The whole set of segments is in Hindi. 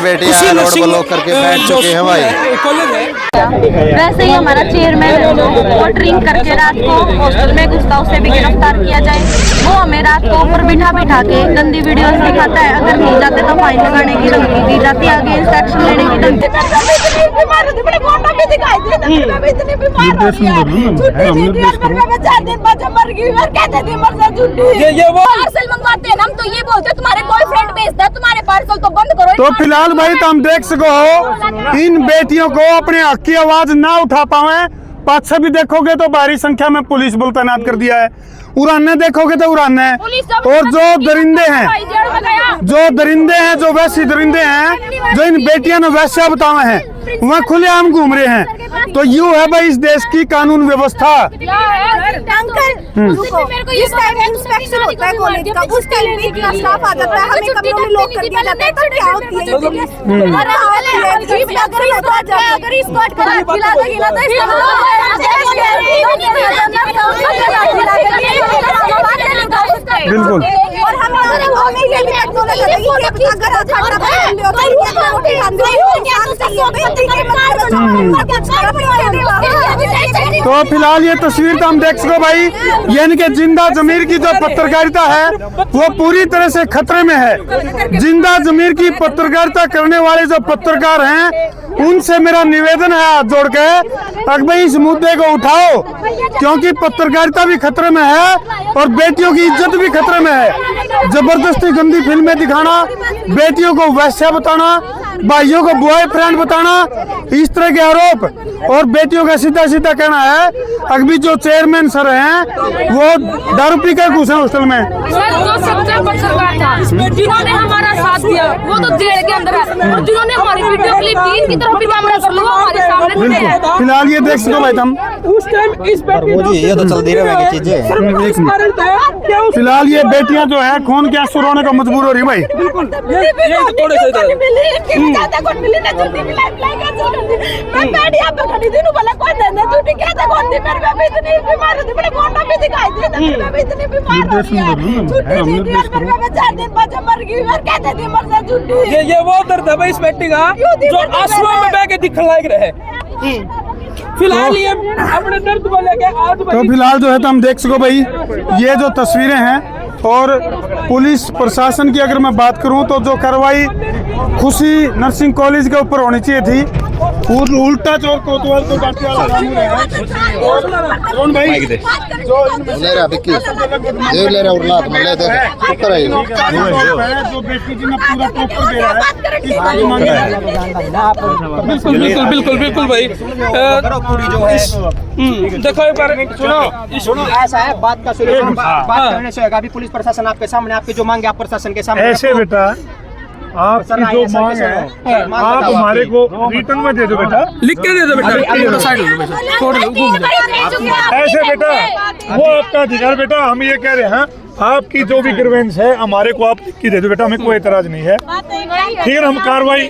बेटियां रोड को लॉक करके बैठ चुके हैं भाई। वैसे ही हमारा चेयरमैन वो ड्रिंक करके रात को हॉस्टल में घुसता, उसे भी गिरफ्तार किया जाए। वो हमें रात को ऊपर बिठा के गंदी वीडियोस दिखाता है, अगर मिल जाते तो फाइन लगाने की धमकी दी जाती है, अगेंस्ट एक्शन लेने की धमकी। हम तो ये बोलते तुम्हारे बॉयफ्रेंड भेजता तुम्हारे पार्सल तो बंद करो। तो फिलहाल भाई तुम देख सको इन बेटियों को अपने हक की आवाज ना उठा पावे। पाछे भी देखोगे तो भारी संख्या में पुलिस बल तैनात कर दिया है। उड़ाने देखोगे तो उड़ाने, और जो दरिंदे हैं जो वैसे दरिंदे हैं जो इन बेटियों ने वैसे बतावे हैं, वहाँ खुलेआम घूम रहे हैं। तो यूँ है भाई इस देश की कानून व्यवस्था। इस टाइम इंस्पेक्शन होता है कॉलेज का, उस टाइम भी इतना स्टाफ आ जाता है, हमें कमरों में लॉक कर दिया जाता है। तब क्या होती है अगर इस बात का खिला देगी ना बिल्कुल। और हमें ये भी टेक्नोलॉजी तो फिलहाल ये तस्वीर तो हम देख सको भाई, यानी कि जिंदा जमीर की जो पत्रकारिता है वो पूरी तरह से खतरे में है। जिंदा जमीर की पत्रकारिता करने वाले जो पत्रकार हैं उनसे मेरा निवेदन है हाथ जोड़ के, अगर भाई इस मुद्दे को उठाओ, क्योंकि पत्रकारिता भी खतरे में है और बेटियों की इज्जत भी खतरे में है। जबरदस्ती गंदी फिल्में दिखाना, बेटियों को वैश्या बताना, भाइयों को बॉयफ्रेंड बताना, इस तरह के आरोप, और बेटियों का सीधा सीधा कहना है अभी जो चेयरमैन सर हैं वो दारू पी कर घुसे हॉस्टल में। जिन्होंने हमारा साथ दिया वो तो जेल के अंदर है, और जिन्होंने हमारी वीडियो क्लिप दी इनकी तरफ भी मामला कर लो हमारे सामने। बिल्कुल फिलहाल ये देख सको भाई तुम, उस टाइम इस ये तो चल रही है चीजें। फिलहाल ये बेटियां जो है खून के आंसू रोने को मजबूर हो रही भाई। ये वो दर्द है भाई इस बेटी का जो आंसुओं में बह के दिखने लायक रहे। फिलहाल ये अपने दर्द को लेके आज तो फिलहाल जो है तो हम देख सको भाई ये जो तस्वीरें हैं, और पुलिस प्रशासन की अगर मैं बात करूं तो जो कार्रवाई खुशी नर्सिंग कॉलेज के ऊपर होनी चाहिए थी, उल्टा चोर कोतवाल को काटने वाला काम हो रहा है। कौन भाई ले रहा बिक्की ले रहा उरलात में ले दे ऊपर है जो बेटी जी ने पूरा प्रॉपर दे रहा है। बिल्कुल भाई पूरी जो है देखो एक बार सुनो ऐसा है बात का बात करने से होगा। अभी पुलिस प्रशासन आपके सामने, आपकी जो मांग है आप प्रशासन के सामने ऐसे बेटा आपकी जो मांग है आप हमारे को रिटर्न में दे दो बेटा, लिख के दे दो बेटा। ऐसे बेटा वो आपका अधिकार बेटा, हम ये कह रहे हैं आपकी जो भी ग्रीवेंस है हमारे को आप लिख के दे दो बेटा, हमें कोई एतराज नहीं है। ठीक है, हम कार्रवाई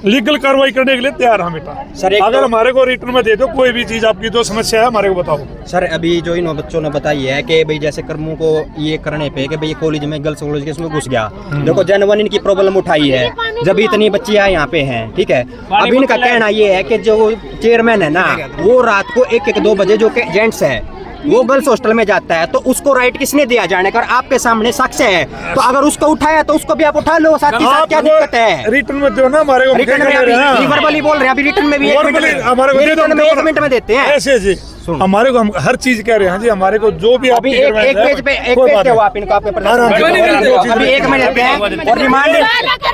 लीगल कार्रवाई करने के लिए तैयार हैं बेटा। सर अगर हमारे को रिटर्न में दे दो कोई भी चीज, आपकी जो समस्या है हमारे को बताओ। सर अभी जो इन बच्चों ने बताई है कि भाई जैसे कर्मों को ये करने पे कि भाई कॉलेज में गर्ल्स कॉलेज के इसमें घुस गया, देखो जनवन इनकी प्रॉब्लम उठाई है जब इतनी बच्चियां यहाँ पे हैं। ठीक है, अभी इनका कहना ये है कि जो चेयरमैन है ना वो रात को 1-2 बजे जो कि जेंट्स है वो गर्ल्स हॉस्टल में जाता है, तो उसको राइट किसने दिया जाने का? आपके सामने साक्ष्य है, तो अगर उसको उठाया तो उसको भी आप उठा लो। साथ ही साथ क्या दिक्कत है? रिटर्न में दो ना हमारे को, रिटर्न में वर्बली बोल रहे हैं, अभी रिटर्न में भी 1 मिनट में देते हैं। ऐसे जी हमारे को हम हर चीज कह रहे हैं जी, हमारे को जो भी अभी एक पेज पे एक पेज पे आप इनका पेपर अभी 1 मिनट पे और रिमांड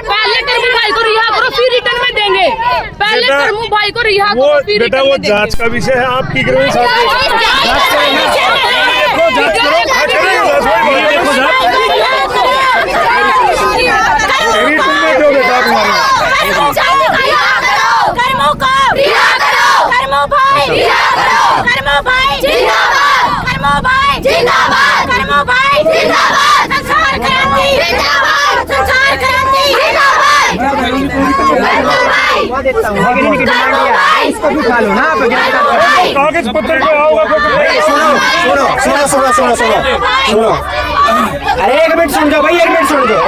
पहले करमू भाई को रिहा करो फिर रिटर्न में देंगे। पहले करमू भाई को रिहा करो फिर बेटा वो जांच का विषय है, आपकी ग्रीवेंस जांच इसको भी उठा लो ना आप। कागज पत्र पे आओगा सुनो अरे एक मिनट सुन जाओ भाई, एक मिनट सुन जाओ।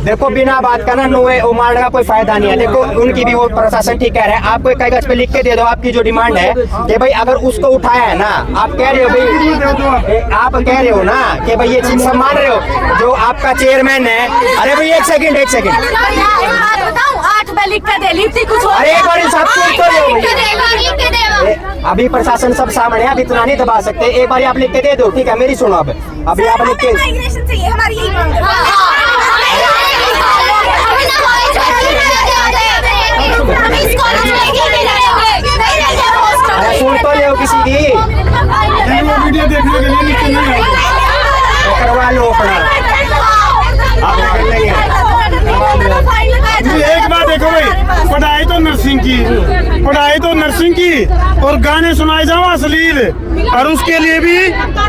देखो बिना बात का ना नोए वो मारने का कोई फायदा नहीं है। देखो उनकी भी वो प्रशासन ठीक कह रहा है, आपको एक कागज पे लिख के दे दो आपकी जो डिमांड है कि भाई अगर उसको उठाया है ना, आप कह रहे हो भाई, आप कह रहे हो ना कि भाई ये चीज सब मान रहे हो जो आपका चेयरमैन है। अरे भाई एक सेकंड लिख के दे ली थी कुछ। अरे एक बार सब अभी प्रशासन सब सामने है, अभी इतना नहीं दबा सकते। एक बार आप लिख के दे दो, ठीक है मेरी सुनो। अब अभी आप लिख के माइग्रेशन चाहिए, हमारी यही मांग है। सुन तो ले किसी की वीडियो देखने के लिए नीचे नहीं आए। तो करवा लो अपना। एक बात देखो भाई, पढ़ाई तो नर्सिंग की और गाने सुनाए जाओ अश्लील, और उसके लिए भी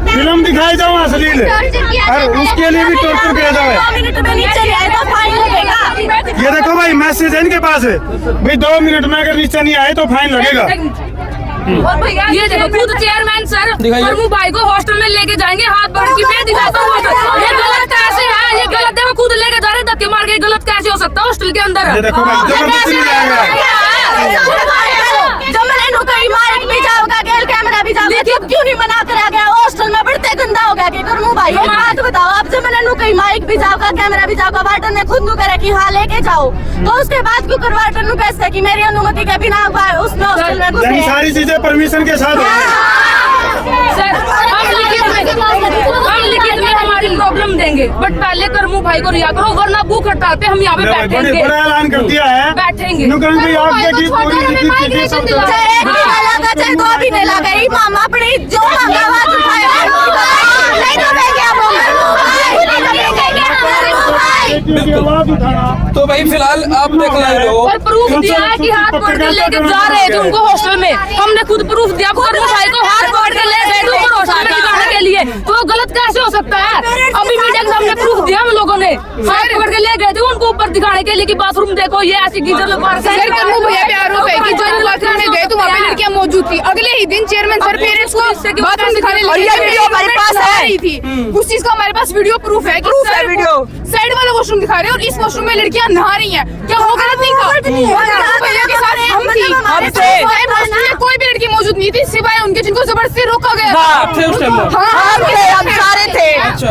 फिल्म दिखाई जाओ अश्लील, और उसके लिए भी टॉर्चर किया जाए। ये देखो भाई मैसेज है इनके पास है भाई, 2 मिनट में अगर नीचे नहीं आए तो फाइन लगेगा। ये देखो खुद चेयरमैन सर प्रभु भाई को हॉस्टल में लेके जाएंगे, हाथ बढ़ के मैं दिखाता हूँ। ये गलत कैसे है? ये गलत है, वो खुद लेके जा रहे धक्के मार के। गलत कैसे हो सकता है हॉस्टल के अंदर? ये देखो भाई जबरदस्ती में आएगा। माइक भी जाओगा, गेल कैमरा भी जाओगा, क्यों नहीं मना करा गया? हॉस्टल में बढ़ते गंदा हो गया कि करमू भाई एक बात बताओ आप, जब मैंने नु कहीं माइक भी जाओगा, कैमरा भी जाओगा, वार्डन ने खुद नु करे कि हाँ लेके जाओ, तो उसके बाद क्यों कर वार्डन नु कैसे कि मेरी अनुमति के बिना उसने हॉस्टल में घुसे? सारी चीजें परमिशन के साथ सर हम लिखित में हमारी प्रॉब्लम देंगे, बट पहले करमू भाई को रिहा करो, वरना भूख हड़ताल पे हम यहाँ पे बैठेंगे। बड़ा ऐलान कर दिया है, बैठेंगे। तो भी नहीं लगा इमाम अपनी जो आवाज उठाए तो भाई फिलहाल आप देख रहे हो और प्रूफ दिया है कि हाथ पकड़ के लेके जा रहे थे उनको हॉस्टल में। हमने खुद प्रूफ दिया, करमू भाई को हाथ पकड़ के ले गए थे ऊपर हॉस्टल में दिखाने के लिए, तो वो गलत कैसे हो सकता है? अभी मीडिया के सामने प्रूफ दिया हम लोगों ने, हाथ पकड़ के ले गए थे उनको ऊपर दिखाने के लिए कि बाथरूम देखो ये ऐसी गीजर लगा के। करमू भैया पे आरोप है कि जब बाथरूम में गए तो वहाँ पे लड़कियां मौजूद थी। अगले ही दिन चेयरमैन सर पेरेंट्स को बाथरूम दिखाने हमारे पास आ रही थी। उस चीज का हमारे पास वीडियो प्रूफ है कि वीडियो साइड वाला वॉशरूम दिखा रहे हैं और इस वॉशरूम में लड़कियां नहा रही हैं। क्या वो गलत नहीं था? भैया के साथ हम थी, कोई भी लड़की मौजूद नहीं थी सिवाय उनके जिनको जबरदस्ती रोका गया हम सारे थे।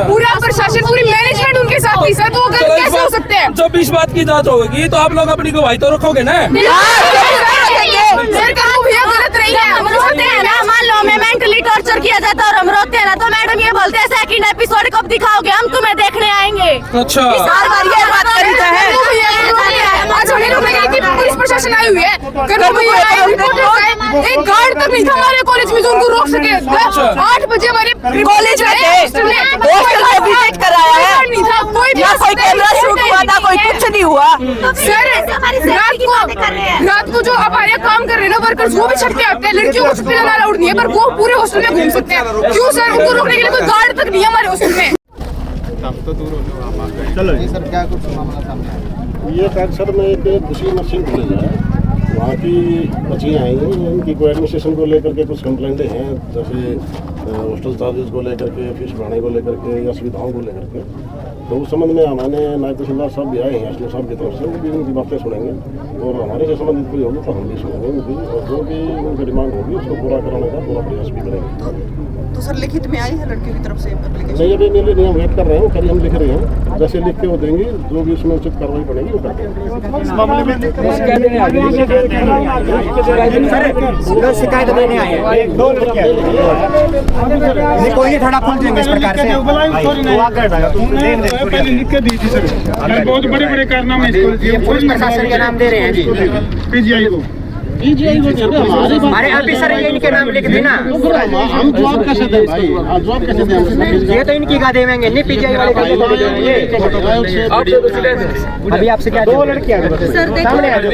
पूरा प्रशासन पूरी मैनेजमेंट उनके साथ थी सर, तो वो गलत कैसे हो सकते हैं? जब इस बात की जांच होगी तो आप लोग अपनी गवाही तो रखोगे ना? सर करमू भैया गलत रही है, हम रोते हैं ना, मान लो हमें मेंटली टॉर्चर किया जाता है और हम रोते हैं ना, तो मैडम ये बोलते हैं सेकंड एपिसोड कब दिखाओगे, हम तुम्हें देखने आएंगे। अच्छा बार बार ये बात करते हैं। आज हमें लोग पुलिस प्रशासन आई हुई है, करमू भैया एक गार्ड तक नहीं था हमारे कॉलेज में जो उनको रोक सके। 8 बजे हमारे कॉलेज में विजिट कराया है, नहीं था कोई कैमरा शूट हुआ था, कोई कुछ नहीं हुआ। सर रात को जो अब आया काम कर रहे हैं ना वर्कर्स, वो भी छत पे आते हैं। लड़कियों को छत पे जाना अलाउड नहीं है, पर वो पूरे हॉस्टल में घूम सकते हैं। क्यों सर? उनको रोकने के लिए कोई गार्ड तक नहीं है हमारे हॉस्टल में। चलो जी सर, क्या कुछ मामला सामने आया? ये काज सर में एक खुशी नर्सिंग कॉलेज है, वहाँ की बच्चियाँ आई हैं, इनकी को एडमिनिस्ट्रेशन को लेकर के कुछ कंप्लेंटें हैं, जैसे हॉस्टल चार्जेस को लेकर के, फीस बढ़ाने को लेकर के या सुविधाओं को लेकर के। तो उस संबंध में हमारे नायब तहसीलदार साहब भी आए हैं एसडीओ साहब की तरफ से, वो भी उनकी बातें सुनेंगे और हमारे से संबंधित कोई होगी तो हम भी सुनेंगे उनकी, और जो भी उनकी डिमांड होगी उसको पूरा कराने का पूरा प्रयास भी करेंगे। तो सर लिखित में आई है लड़कियों की तरफ से एप्लीकेशन? नहीं अभी मिले नहीं, हम वेट कर रहे हैं, कल हम लिख रहे हैं, जैसे लिख के वो देंगे, जो भी उसमें उचित कार्रवाई पड़ेगी वो करते हैं। शिकायत देने आए हैं, कोई नहीं थाना खोल देंगे इस प्रकार से। लिख के दी थी सर, बहुत बड़े बड़े कारनामे पुलिस प्रशासन के नाम दे रहे हैं जी पीजीआई को। हमारे ऑफिसर ये इनके नाम लिख देना। हम जवाब कैसे दें भाई? जवाब कैसे दें? ये तो इनकी का देंगे, नहीं पीजीआई वाले का देंगे। अभी आपसे क्या 2 लड़कियां सर देखो सामने आ जाओ,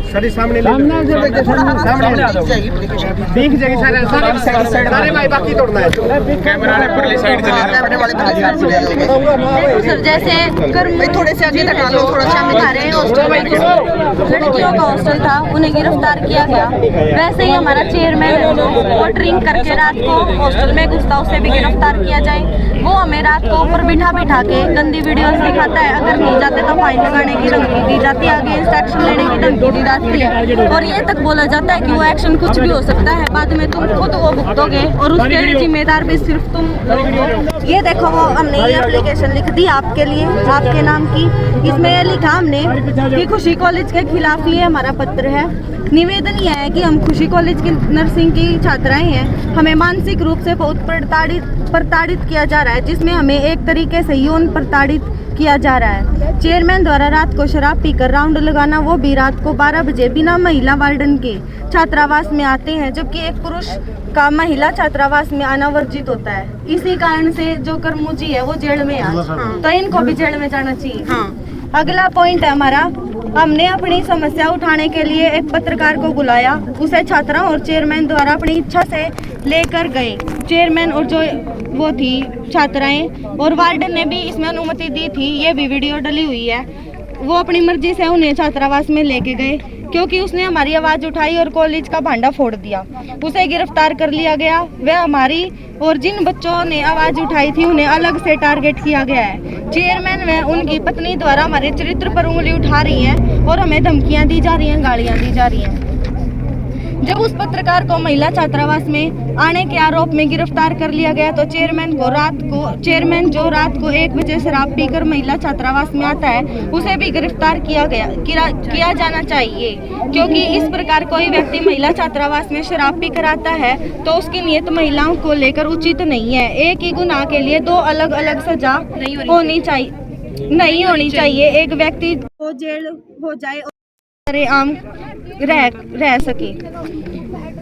सर सामने सामने आ जाओ, दिख जाएगी सर अरे भाई बाकी तोड़ना है कैमरा ने परली साइड सर जैसे थोड़े से आगे तक लो, थोड़ा सा दिखा रहे हैं हॉस्टल में लड़कियों का हॉस्टल था, उन्हें गिरफ्तार किया गया। वैसे ही हमारा चेयरमैन है वो ड्रिंक करके रात को हॉस्टल में घुसता, उसे भी गिरफ्तार किया जाए। वो हमें रात को ऊपर बिठा के गंदी वीडियोस दिखाता है, अगर नहीं जाते तो फाइन लगाने की धमकी दी जाती है, आगे एक्शन लेने की धमकी दी जाती है, और ये तक बोला जाता है कि वो एक्शन कुछ भी हो सकता है, बाद में तुम खुद वो भुगतोगे और उसके लिए जिम्मेदार भी सिर्फ तुम लोग। ये देखो वो हमने ये एप्लीकेशन लिख दी आपके लिए, आपके नाम की। इसमें ये लिखा हमने कि खुशी कॉलेज के खिलाफ ये हमारा पत्र है। निवेदन यह है कि हम खुशी कॉलेज की नर्सिंग की छात्राएं हैं, हमें मानसिक रूप से बहुत प्रताड़ित किया जा रहा है, जिसमें हमें एक तरीके से यौन प्रताड़ित किया जा रहा है। चेयरमैन द्वारा रात को शराब पीकर राउंड लगाना, वो भी रात को 12 बजे बिना महिला वार्डन के छात्रावास में आते हैं, जबकि एक पुरुष का महिला छात्रावास में आना वर्जित होता है। इसी कारण से जो करमुजी है वो जेल में आज, तो इनको भी जेल में जाना चाहिए। अगला पॉइंट है हमारा, हमने अपनी समस्या उठाने के लिए एक पत्रकार को बुलाया, उसे छात्राओं और चेयरमैन द्वारा अपनी इच्छा से लेकर गए। चेयरमैन और जो वो थी छात्राएं और वार्डन ने भी इसमें अनुमति दी थी, ये भी वीडियो डली हुई है। वो अपनी मर्जी से उन्हें छात्रावास में लेके गए, क्योंकि उसने हमारी आवाज उठाई और कॉलेज का भांडा फोड़ दिया। उसे गिरफ्तार कर लिया गया। वह हमारी और जिन बच्चों ने आवाज उठाई थी उन्हें अलग से टारगेट किया गया है। चेयरमैन व उनकी पत्नी द्वारा हमारे चरित्र पर उंगली उठा रही हैं और हमें धमकियां दी जा रही हैं, गालियां दी जा रही हैं। जब उस पत्रकार को महिला छात्रावास में आने के आरोप में गिरफ्तार कर लिया गया, तो चेयरमैन जो रात को 1 बजे शराब पीकर महिला छात्रावास में आता है, उसे भी गिरफ्तार किया जाना चाहिए, क्योंकि इस प्रकार कोई व्यक्ति महिला छात्रावास में शराब पीकर आता है तो उसकी नियत महिलाओं को लेकर उचित नहीं है। एक ही गुनाह के लिए 2 अलग अलग सजा नहीं होनी चाहिए। एक व्यक्ति को जेल हो जाए और आम रह सके।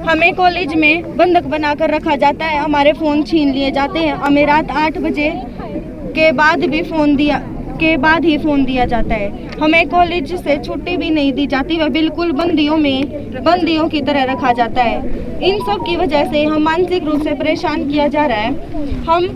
हमें कॉलेज में बंधक बनाकर रखा जाता है, हमारे फ़ोन छीन लिए जाते हैं, हमें रात 8 बजे के बाद ही फ़ोन दिया जाता है। हमें कॉलेज से छुट्टी भी नहीं दी जाती, वह बिल्कुल बंदियों की तरह रखा जाता है। इन सब की वजह से हम मानसिक रूप से परेशान किया जा रहा है। हम